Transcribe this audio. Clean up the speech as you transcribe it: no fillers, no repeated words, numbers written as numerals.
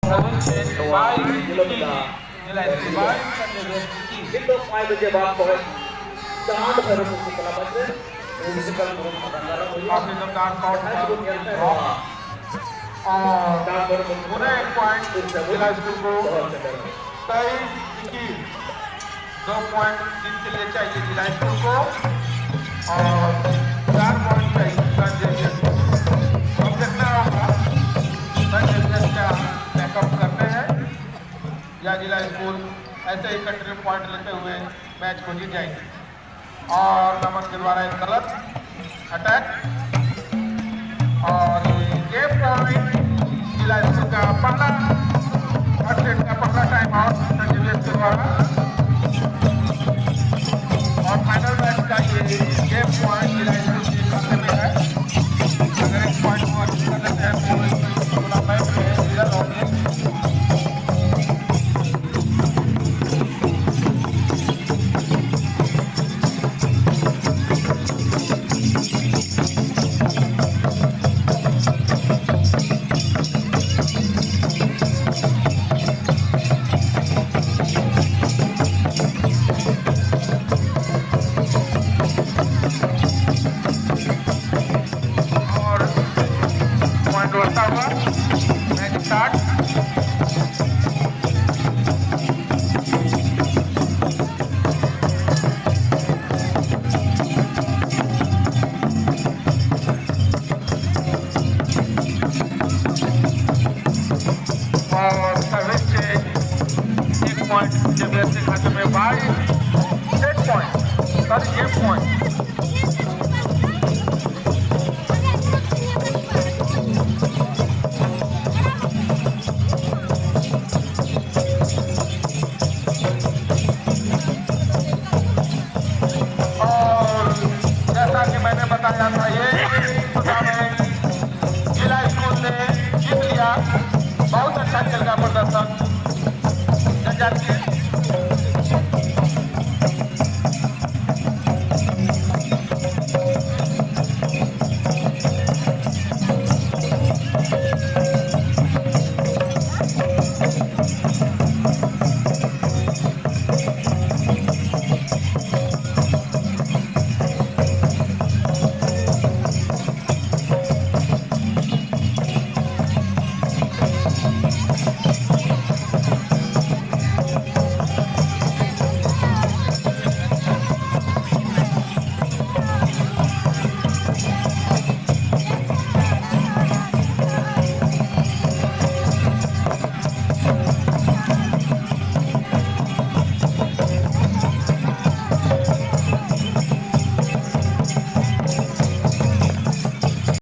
Untuk main berjebak poin, jangan harus selamat. Musical group Kadangara और पूरे एक point जिला स्कूल को 23-21 2 पॉइंट जिनके लिए चाहिए जिला स्कूल को और 4 पॉइंट चाहिए संजय। अब देखना होगा संजय क्या बैकअप करते हैं या जिला स्कूल ऐसे ही कंट्री पॉइंट लेते हुए मैच को जीत जाएंगे। और नमन के द्वारा एक गलत अटैक और ये पॉइंट जिला स्कूल का पहला सेट का पहला टाइम आउट संजय के द्वारा और फाइनल मैच का ये पॉइंट जिला स्कूल के खाते में है। अगर एक पॉइंट को अच्छी कर लेते हैं तो पूरा मैच में रिजल्ट होंगे। खाते में 8 पॉइंट सॉरी 8 पॉइंट और जैसा कि मैंने बताया था ये जिला स्कूल ने जीत लिया। बहुत अच्छा खेल का प्रदर्शन जनजातीय